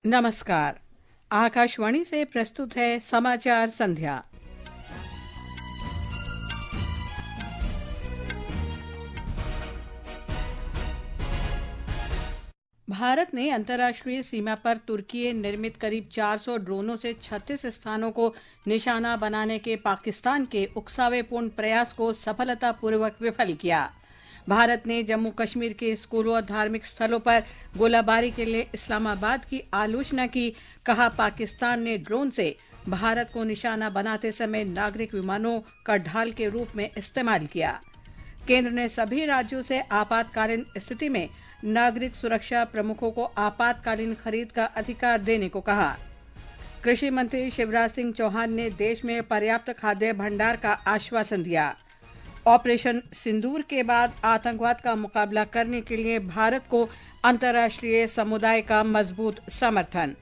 नमस्कार। आकाशवाणी से प्रस्तुत है समाचार संध्या। भारत ने अंतर्राष्ट्रीय सीमा पर तुर्की निर्मित करीब 400 ड्रोनों से 36 स्थानों को निशाना बनाने के पाकिस्तान के उकसावेपूर्ण प्रयास को सफलतापूर्वक विफल किया। भारत ने जम्मू कश्मीर के स्कूलों और धार्मिक स्थलों पर गोलाबारी के लिए इस्लामाबाद की आलोचना की। कहा, पाकिस्तान ने ड्रोन से भारत को निशाना बनाते समय नागरिक विमानों का ढाल के रूप में इस्तेमाल किया। केंद्र ने सभी राज्यों से आपातकालीन स्थिति में नागरिक सुरक्षा प्रमुखों को आपातकालीन खरीद का अधिकार देने को कहा। कृषि मंत्री शिवराज सिंह चौहान ने देश में पर्याप्त खाद्य भंडार का आश्वासन दिया। ऑपरेशन सिंदूर के बाद आतंकवाद का मुकाबला करने के लिए भारत को अंतर्राष्ट्रीय समुदाय का मजबूत समर्थन।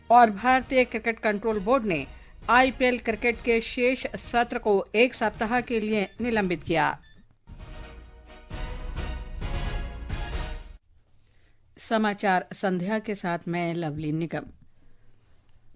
और भारतीय क्रिकेट कंट्रोल बोर्ड ने आईपीएल क्रिकेट के शेष सत्र को एक सप्ताह के लिए निलंबित किया। समाचार संध्या के साथ मैं लवली निगम।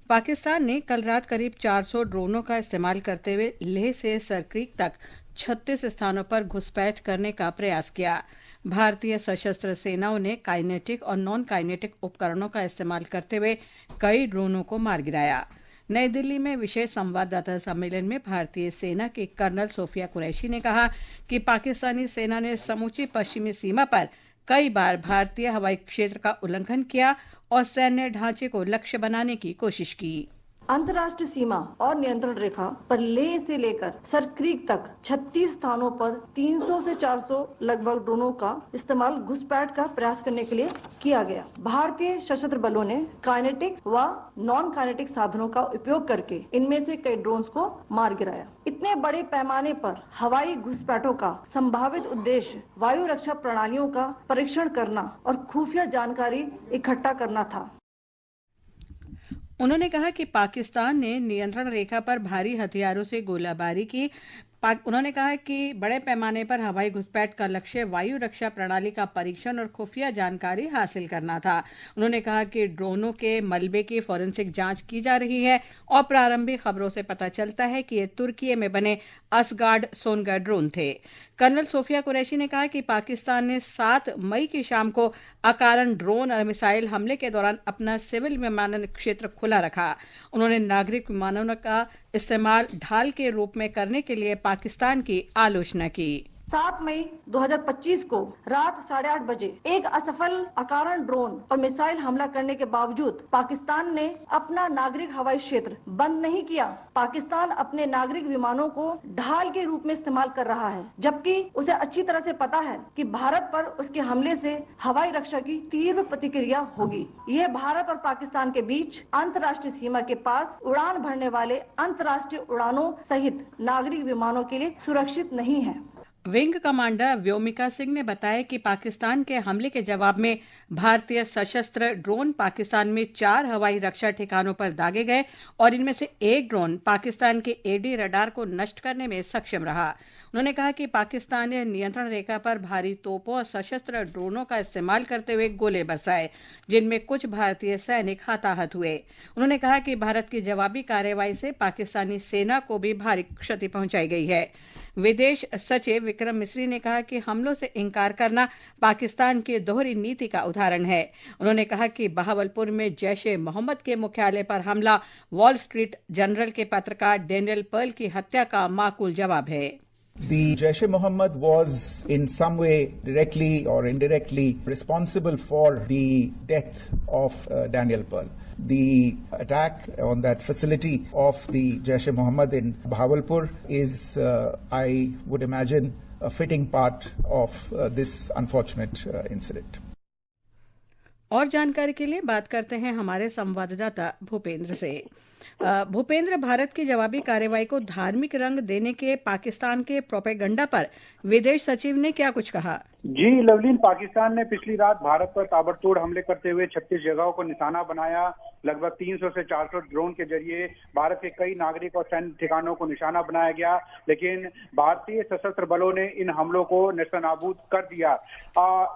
पाकिस्तान ने कल रात करीब 400 ड्रोनों का इस्तेमाल करते हुए लेह से सरक्रीक तक 36 स्थानों पर घुसपैठ करने का प्रयास किया। भारतीय सशस्त्र सेनाओं ने काइनेटिक और नॉन काइनेटिक उपकरणों का इस्तेमाल करते हुए कई ड्रोनों को मार गिराया। नई दिल्ली में विशेष संवाददाता सम्मेलन में भारतीय सेना के कर्नल सोफिया कुरैशी ने कहा कि पाकिस्तानी सेना ने समूची पश्चिमी सीमा पर कई बार भारतीय हवाई क्षेत्र का उल्लंघन किया और सैन्य ढांचे को लक्ष्य बनाने की कोशिश की। अंतर्राष्ट्रीय सीमा और नियंत्रण रेखा पर लेह से लेकर सरक्रीक तक 36 स्थानों पर 300 से 400 लगभग ड्रोनों का इस्तेमाल घुसपैठ का प्रयास करने के लिए किया गया। भारतीय सशस्त्र बलों ने काइनेटिक व नॉन काइनेटिक साधनों का उपयोग करके इनमें से कई ड्रोन्स को मार गिराया। इतने बड़े पैमाने पर हवाई घुसपैठों का संभावित उद्देश्य वायु रक्षा प्रणालियों का परीक्षण करना और खुफिया जानकारी इकट्ठा करना था। उन्होंने कहा कि पाकिस्तान ने नियंत्रण रेखा पर भारी हथियारों से गोलाबारी की। उन्होंने कहा कि बड़े पैमाने पर हवाई घुसपैठ का लक्ष्य वायु रक्षा प्रणाली का परीक्षण और खुफिया जानकारी हासिल करना था। उन्होंने कहा कि ड्रोनों के मलबे की फोरेंसिक जांच की जा रही है और प्रारंभिक खबरों से पता चलता है कि ये तुर्की में बने असगार्ड सोनगा ड्रोन थे। कर्नल सोफिया कुरैशी ने कहा कि पाकिस्तान ने 7 मई की शाम को अकारण ड्रोन और मिसाइल हमले के दौरान अपना सिविल विमानन क्षेत्र खुला रखा। उन्होंने नागरिक विमानों का इस्तेमाल ढाल के रूप में करने के लिए पाकिस्तान की आलोचना की। 7 मई 2025 को रात 8:30 बजे एक असफल अकारण ड्रोन और मिसाइल हमला करने के बावजूद पाकिस्तान ने अपना नागरिक हवाई क्षेत्र बंद नहीं किया। पाकिस्तान अपने नागरिक विमानों को ढाल के रूप में इस्तेमाल कर रहा है, जबकि उसे अच्छी तरह से पता है कि भारत पर उसके हमले से हवाई रक्षा की तीव्र प्रतिक्रिया होगी। यह भारत और पाकिस्तान के बीच अंतर्राष्ट्रीय सीमा के पास उड़ान भरने वाले अंतर्राष्ट्रीय उड़ानों सहित नागरिक विमानों के लिए सुरक्षित नहीं है। विंग कमांडर व्योमिका सिंह ने बताया कि पाकिस्तान के हमले के जवाब में भारतीय सशस्त्र ड्रोन पाकिस्तान में 4 हवाई रक्षा ठिकानों पर दागे गए और इनमें से एक ड्रोन पाकिस्तान के एडी रडार को नष्ट करने में सक्षम रहा। उन्होंने कहा कि पाकिस्तान ने नियंत्रण रेखा पर भारी तोपों और सशस्त्र ड्रोनों का इस्तेमाल करते हुए गोले बरसाए, जिनमें कुछ भारतीय सैनिक हताहत हुए। उन्होंने कहा कि भारत की जवाबी कार्रवाई से पाकिस्तानी सेना को भी भारी क्षति पहुंचाई गई है। विदेश सचिव विक्रम मिस्री ने कहा कि हमलों से इंकार करना पाकिस्तान की दोहरी नीति का उदाहरण है। उन्होंने कहा कि बहावलपुर में जैश-ए-मोहम्मद के मुख्यालय पर हमला वॉल स्ट्रीट जर्नल के पत्रकार डेनियल पर्ल की हत्या का माकूल जवाब है। The Jaish-e-Mohammed was in some way directly or indirectly responsible for the death of Daniel Pearl. The attack on that facility of the Jaish-e-Mohammed in Bahawalpur is, I would imagine, a fitting part of this unfortunate incident. और जानकारी के लिए बात करते हैं हमारे संवाददाता भूपेंद्र से। भूपेंद्र, भारत की जवाबी कार्रवाई को धार्मिक रंग देने के पाकिस्तान के प्रोपेगंडा पर विदेश सचिव ने क्या कुछ कहा? जी लवलीन, पाकिस्तान ने पिछली रात भारत पर ताबड़तोड़ हमले करते हुए 36 जगहों को निशाना बनाया। लगभग 300 से 400 ड्रोन के जरिए भारत के कई नागरिक और सैन्य ठिकानों को निशाना बनाया गया, लेकिन भारतीय सशस्त्र बलों ने इन हमलों को नेस्तनाबूद कर दिया।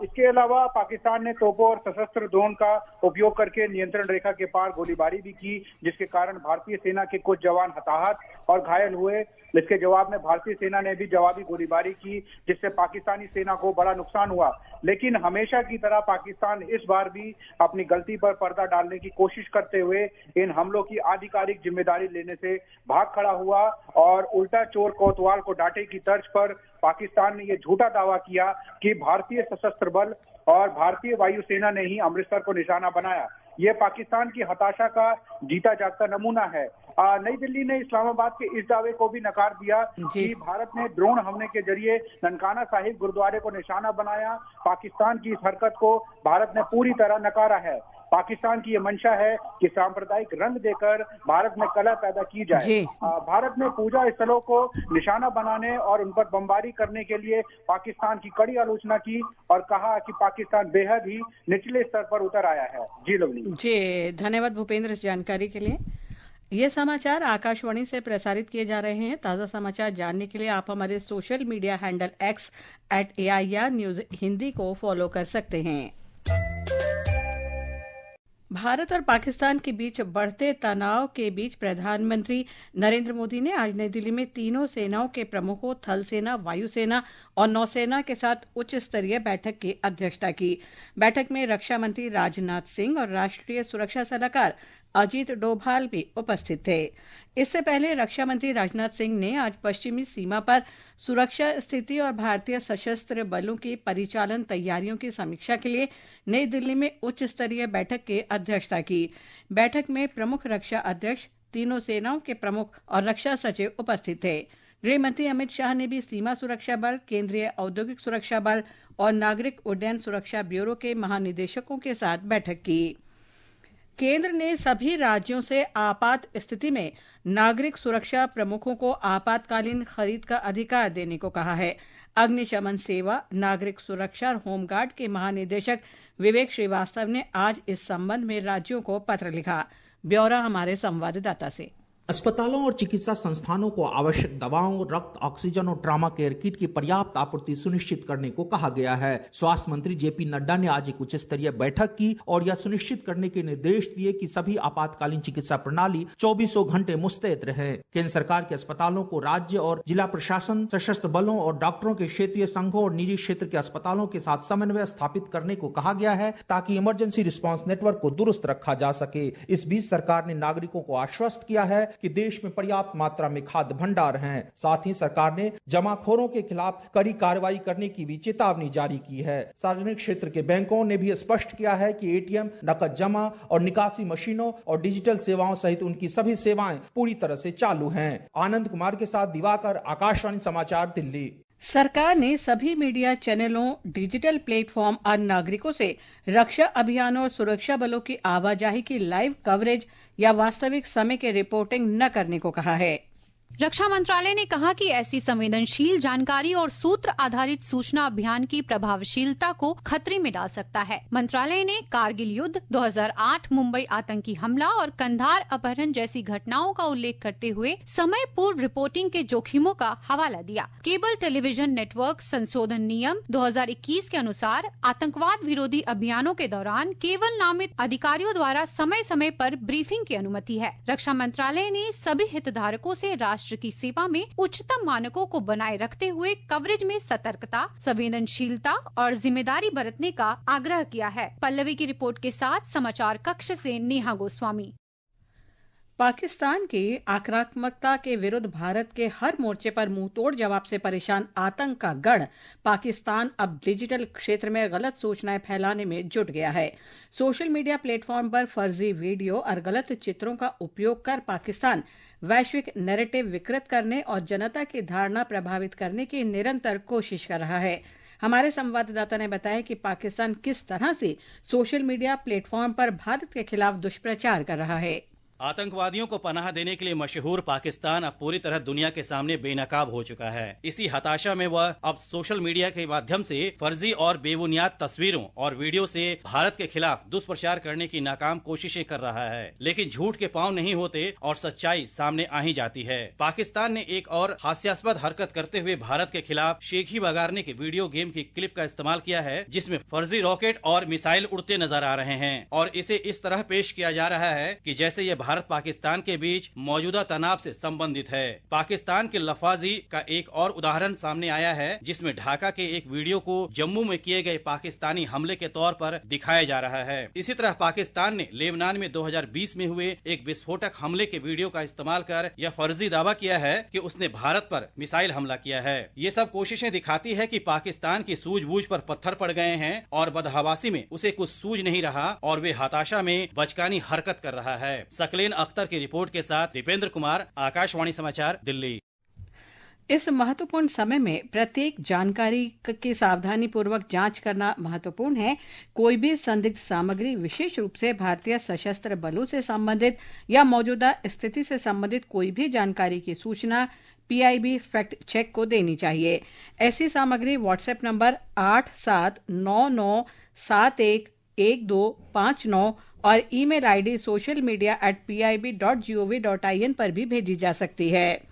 इसके अलावा पाकिस्तान ने तोपों और सशस्त्र ड्रोन का उपयोग करके नियंत्रण रेखा के पार गोलीबारी भी की, जिसके कारण भारतीय सेना के कुछ जवान हताहत और घायल हुए। इसके जवाब में भारतीय सेना ने भी जवाबी गोलीबारी की, जिससे पाकिस्तानी सेना को बड़ा नुकसान हुआ। लेकिन हमेशा की तरह पाकिस्तान इस बार भी अपनी गलती पर पर्दा डालने की कोशिश करते हुए इन हमलों की आधिकारिक जिम्मेदारी लेने से भाग खड़ा हुआ और उल्टा चोर कोतवाल को डांटे की तर्ज पर पाकिस्तान ने यह झूठा दावा किया कि भारतीय सशस्त्र बल और भारतीय वायुसेना ने ही अमृतसर को निशाना बनाया। ये पाकिस्तान की हताशा का जीता जागता नमूना है। नई दिल्ली ने इस्लामाबाद के इस दावे को भी नकार दिया कि भारत ने ड्रोन हमले के जरिए ननकाना साहिब गुरुद्वारे को निशाना बनाया। पाकिस्तान की इस हरकत को भारत ने पूरी तरह नकारा है। पाकिस्तान की ये मंशा है कि सांप्रदायिक रंग देकर भारत में कलह पैदा की जाए। भारत ने पूजा स्थलों को निशाना बनाने और उन पर बमबारी करने के लिए पाकिस्तान की कड़ी आलोचना की और कहा कि पाकिस्तान बेहद ही निचले स्तर पर उतर आया है। जी लवली। जी, धन्यवाद भूपेंद्र इस जानकारी के लिए। ये समाचार आकाशवाणी से प्रसारित किए जा रहे हैं। ताज़ा समाचार जानने के लिए आप हमारे social media handle X @AIR news Hindi को फॉलो कर सकते हैं। भारत और पाकिस्तान के बीच बढ़ते तनाव के बीच प्रधानमंत्री नरेंद्र मोदी ने आज नई दिल्ली में तीनों सेनाओं के प्रमुखों थल सेना, वायुसेना और नौसेना के साथ उच्च स्तरीय बैठक की अध्यक्षता की। बैठक में रक्षा मंत्री राजनाथ सिंह और राष्ट्रीय सुरक्षा सलाहकार अजीत डोभाल भी उपस्थित थे। इससे पहले रक्षा मंत्री राजनाथ सिंह ने आज पश्चिमी सीमा पर सुरक्षा स्थिति और भारतीय सशस्त्र बलों की परिचालन तैयारियों की समीक्षा के लिए नई दिल्ली में उच्च स्तरीय बैठक की अध्यक्षता की। बैठक में प्रमुख रक्षा अध्यक्ष, तीनों सेनाओं के प्रमुख और रक्षा सचिव उपस्थित थे। गृह मंत्री अमित शाह ने भी सीमा सुरक्षा बल, केंद्रीय औद्योगिक सुरक्षा बल और नागरिक उड्डयन सुरक्षा ब्यूरो के महानिदेशकों के साथ बैठक की। केंद्र ने सभी राज्यों से आपात स्थिति में नागरिक सुरक्षा प्रमुखों को आपातकालीन खरीद का अधिकार देने को कहा है। अग्निशमन सेवा, नागरिक सुरक्षा और होमगार्ड के महानिदेशक विवेक श्रीवास्तव ने आज इस संबंध में राज्यों को पत्र लिखा। ब्यौरा हमारे संवाददाता से। अस्पतालों और चिकित्सा संस्थानों को आवश्यक दवाओं, रक्त, ऑक्सीजन और ट्रॉमा केयर किट की पर्याप्त आपूर्ति सुनिश्चित करने को कहा गया है। स्वास्थ्य मंत्री जेपी नड्डा ने आज एक उच्च स्तरीय बैठक की और यह सुनिश्चित करने के निर्देश दिए कि सभी आपातकालीन चिकित्सा प्रणाली 24 घंटे मुस्तैद रहे। केंद्र सरकार के अस्पतालों को राज्य और जिला प्रशासन, सशस्त्र बलों और डॉक्टरों के क्षेत्रीय संघों और निजी क्षेत्र के अस्पतालों के साथ समन्वय स्थापित करने को कहा गया है ताकि इमरजेंसी रिस्पांस नेटवर्क को दुरुस्त रखा जा सके। इस बीच सरकार ने नागरिकों को आश्वस्त किया है कि देश में पर्याप्त मात्रा में खाद्य भंडार हैं। साथ ही सरकार ने जमाखोरों के खिलाफ कड़ी कार्रवाई करने की भी चेतावनी जारी की है। सार्वजनिक क्षेत्र के बैंकों ने भी स्पष्ट किया है कि एटीएम, नकद जमा और निकासी मशीनों और डिजिटल सेवाओं सहित उनकी सभी सेवाएं पूरी तरह से चालू हैं। आनंद कुमार के साथ दिवाकर, आकाशवाणी समाचार, दिल्ली। सरकार ने सभी मीडिया चैनलों, डिजिटल प्लेटफॉर्म और नागरिकों से रक्षा अभियानों और सुरक्षा बलों की आवाजाही की लाइव कवरेज या वास्तविक समय की रिपोर्टिंग न करने को कहा है। रक्षा मंत्रालय ने कहा कि ऐसी संवेदनशील जानकारी और सूत्र आधारित सूचना अभियान की प्रभावशीलता को खतरे में डाल सकता है। मंत्रालय ने कारगिल युद्ध, 2008 मुंबई आतंकी हमला और कंधार अपहरण जैसी घटनाओं का उल्लेख करते हुए समय पूर्व रिपोर्टिंग के जोखिमों का हवाला दिया। केबल टेलीविजन नेटवर्क संशोधन नियम 2021 के अनुसार आतंकवाद विरोधी अभियानों के दौरान केवल नामित अधिकारियों द्वारा समय समय पर ब्रीफिंग की अनुमति है। रक्षा मंत्रालय ने सभी हितधारकों से राष्ट्र की सेवा में उच्चतम मानकों को बनाए रखते हुए कवरेज में सतर्कता, संवेदनशीलता और जिम्मेदारी बरतने का आग्रह किया है। पल्लवी की रिपोर्ट के साथ समाचार कक्ष से नेहा गोस्वामी। पाकिस्तान की आक्रामकता के विरुद्ध भारत के हर मोर्चे पर मुंहतोड़ जवाब से परेशान आतंक का गढ़ पाकिस्तान अब डिजिटल क्षेत्र में गलत सूचनाएं फैलाने में जुट गया है। सोशल मीडिया प्लेटफॉर्म पर फर्जी वीडियो और गलत चित्रों का उपयोग कर पाकिस्तान वैश्विक नैरेटिव विकृत करने और जनता की धारणा प्रभावित करने की निरंतर कोशिश कर रहा है। हमारे संवाददाता ने बताया कि पाकिस्तान किस तरह से सोशल मीडिया प्लेटफॉर्म पर भारत के खिलाफ दुष्प्रचार कर रहा है। आतंकवादियों को पनाह देने के लिए मशहूर पाकिस्तान अब पूरी तरह दुनिया के सामने बेनकाब हो चुका है। इसी हताशा में वह अब सोशल मीडिया के माध्यम से फर्जी और बेबुनियाद तस्वीरों और वीडियो से भारत के खिलाफ दुष्प्रचार करने की नाकाम कोशिशें कर रहा है। लेकिन झूठ के पांव नहीं होते और सच्चाई सामने आ ही जाती है। पाकिस्तान ने एक और हास्यास्पद हरकत करते हुए भारत के खिलाफ शेखी बगारने की वीडियो गेम की क्लिप का इस्तेमाल किया है, जिसमें फर्जी रॉकेट और मिसाइल उड़ते नजर आ रहे हैं और इसे इस तरह पेश किया जा रहा है कि जैसे ये भारत पाकिस्तान के बीच मौजूदा तनाव से संबंधित है। पाकिस्तान के लफाजी का एक और उदाहरण सामने आया है, जिसमें ढाका के एक वीडियो को जम्मू में किए गए पाकिस्तानी हमले के तौर पर दिखाया जा रहा है। इसी तरह पाकिस्तान ने लेबनान में 2020 में हुए एक विस्फोटक हमले के वीडियो का इस्तेमाल कर यह फर्जी दावा किया है कि उसने भारत पर मिसाइल हमला किया है। ये सब कोशिशें दिखाती है कि पाकिस्तान की सूझबूझ पर पत्थर पड़ गए हैं और बदहवासी में उसे कुछ सूझ नहीं रहा और वे हताशा में बचकानी हरकत कर रहा है। सकलेन अख्तर की रिपोर्ट के साथ दीपेंद्र कुमार, आकाशवाणी समाचार, दिल्ली। इस महत्वपूर्ण समय में प्रत्येक जानकारी की सावधानी पूर्वक जांच करना महत्वपूर्ण है। कोई भी संदिग्ध सामग्री विशेष रूप से भारतीय सशस्त्र बलों से संबंधित या मौजूदा स्थिति से संबंधित कोई भी जानकारी की सूचना PIB फैक्ट चेक को देनी चाहिए। ऐसी सामग्री व्हाट्सएप नंबर 8799711259 और ईमेल ID socialmedia@pib.gov.in पर भी भेजी जा सकती है।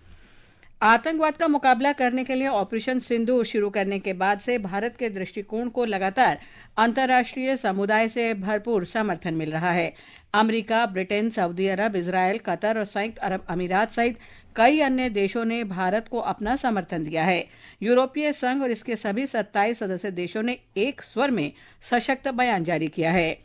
आतंकवाद का मुकाबला करने के लिए ऑपरेशन सिंदूर शुरू करने के बाद से भारत के दृष्टिकोण को लगातार अंतर्राष्ट्रीय समुदाय से भरपूर समर्थन मिल रहा है। अमेरिका, ब्रिटेन, सऊदी अरब, इजरायल, कतर और संयुक्त अरब अमीरात सहित कई अन्य देशों ने भारत को अपना समर्थन दिया है। यूरोपीय संघ और इसके सभी 27 सदस्य देशों ने एक स्वर में सशक्त बयान जारी किया है।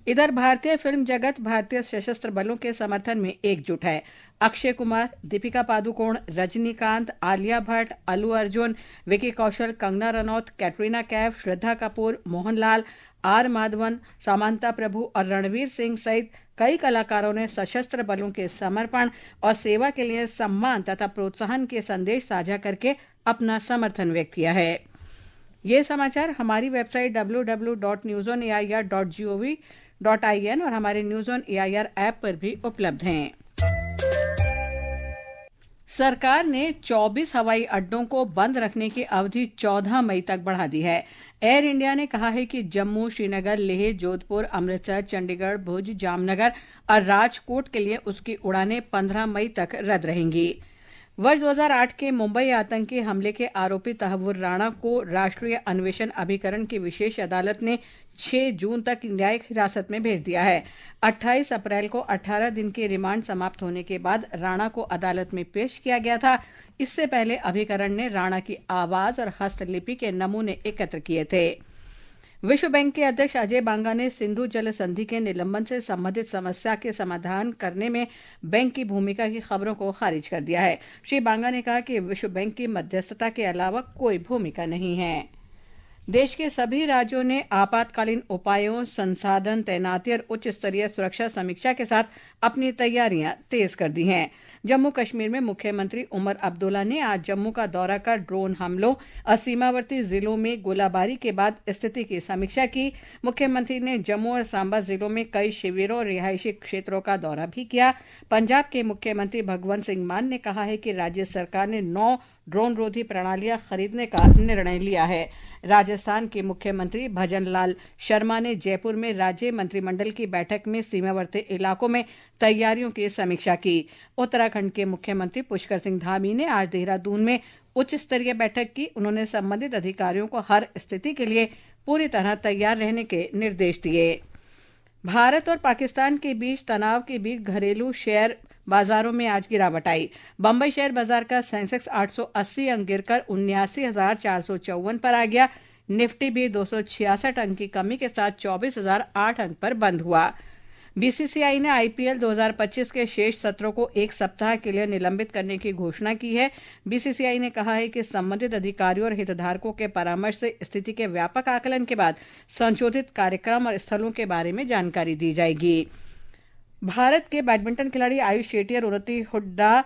इधर भारतीय फिल्म जगत भारतीय सशस्त्र बलों के समर्थन में एकजुट है। अक्षय कुमार, दीपिका पादुकोण, रजनीकांत, आलिया भट्ट, अल्लू अर्जुन, विकी कौशल, कंगना रनौत, कैटरीना कैफ, श्रद्धा कपूर, मोहनलाल, आर माधवन, समांता प्रभु और रणवीर सिंह सहित कई कलाकारों ने सशस्त्र बलों के समर्पण और सेवा के लिए सम्मान तथा प्रोत्साहन के संदेश साझा करके अपना समर्थन व्यक्त किया है। ये समाचार हमारी वेबसाइट www.newsonair.gov.in और हमारे न्यूज ऑन AIR ऐप पर भी उपलब्ध हैं। सरकार ने 24 हवाई अड्डों को बंद रखने की अवधि 14 मई तक बढ़ा दी है। एयर इंडिया ने कहा है कि जम्मू, श्रीनगर, लेह, जोधपुर, अमृतसर, चंडीगढ़, भुज, जामनगर और राजकोट के लिए उसकी उड़ानें 15 मई तक रद्द रहेंगी। वर्ष 2008 के मुंबई आतंकी हमले के आरोपी तहव्वुर राणा को राष्ट्रीय अन्वेषण अभिकरण की विशेष अदालत ने 6 जून तक न्यायिक हिरासत में भेज दिया है। 28 अप्रैल को 18 दिन की रिमांड समाप्त होने के बाद राणा को अदालत में पेश किया गया था। इससे पहले अभिकरण ने राणा की आवाज और हस्तलिपि के नमूने एकत्र किए थे। विश्व बैंक के अध्यक्ष अजय बांगा ने सिंधु जल संधि के निलंबन से संबंधित समस्या के समाधान करने में बैंक की भूमिका की खबरों को खारिज कर दिया है। श्री बांगा ने कहा कि विश्व बैंक की मध्यस्थता के अलावा कोई भूमिका नहीं है। देश के सभी राज्यों ने आपातकालीन उपायों, संसाधन, तैनाती और उच्च स्तरीय सुरक्षा समीक्षा के साथ अपनी तैयारियां तेज कर दी हैं। जम्मू कश्मीर में मुख्यमंत्री उमर अब्दुल्ला ने आज जम्मू का दौरा कर ड्रोन हमलों और सीमावर्ती जिलों में गोलाबारी के बाद स्थिति की समीक्षा की। मुख्यमंत्री ने जम्मू और सांबा जिलों में कई शिविरों और रिहायशी क्षेत्रों का दौरा भी किया। पंजाब के मुख्यमंत्री भगवंत सिंह मान ने कहा है कि राज्य सरकार ने 9 ड्रोन रोधी प्रणालियां खरीदने का निर्णय लिया है। राजस्थान के मुख्यमंत्री भजन लाल शर्मा ने जयपुर में राज्य मंत्रिमंडल की बैठक में सीमावर्ती इलाकों में तैयारियों की समीक्षा की। उत्तराखंड के मुख्यमंत्री पुष्कर सिंह धामी ने आज देहरादून में उच्च स्तरीय बैठक की। उन्होंने संबंधित अधिकारियों को हर स्थिति के लिए पूरी तरह तैयार रहने के निर्देश दिए। भारत और पाकिस्तान के बीच तनाव के बीच घरेलू शेयर बाजारों में आज गिरावट आई। बंबई शेयर बाजार का सेंसेक्स 880 अंक गिरकर 79,454 पर आ गया। निफ्टी भी 266 अंक की कमी के साथ 24,008 अंक पर बंद हुआ। बीसीसीआई ने IPL 2025 के शेष सत्रों को 1 सप्ताह के लिए निलंबित करने की घोषणा की है। बीसीसीआई ने कहा है कि संबंधित अधिकारियों और हितधारकों के परामर्श से स्थिति के व्यापक आकलन के बाद संशोधित कार्यक्रम और स्थलों के बारे में जानकारी दी जाएगी। भारत के बैडमिंटन खिलाड़ी आयुष शेट्टी और उन्नति हुड्डा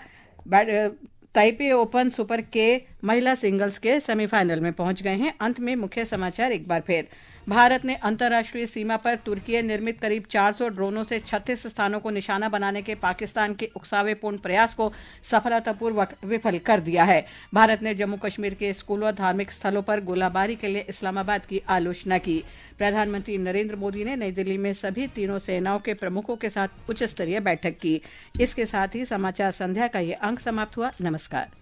ताइपे ओपन सुपर के महिला सिंगल्स के सेमीफाइनल में पहुंच गए हैं। अंत में मुख्य समाचार एक बार फिर। भारत ने अंतर्राष्ट्रीय सीमा पर तुर्की निर्मित करीब 400 ड्रोनों से 36 स्थानों को निशाना बनाने के पाकिस्तान के उकसावेपूर्ण प्रयास को सफलतापूर्वक विफल कर दिया है। भारत ने जम्मू कश्मीर के स्कूलों और धार्मिक स्थलों पर गोलाबारी के लिए इस्लामाबाद की आलोचना की। प्रधानमंत्री नरेंद्र मोदी ने नई दिल्ली में सभी तीनों सेनाओं के प्रमुखों के साथ उच्च स्तरीय बैठक की। इसके साथ ही समाचार संध्या का ये अंक समाप्त हुआ। नमस्कार।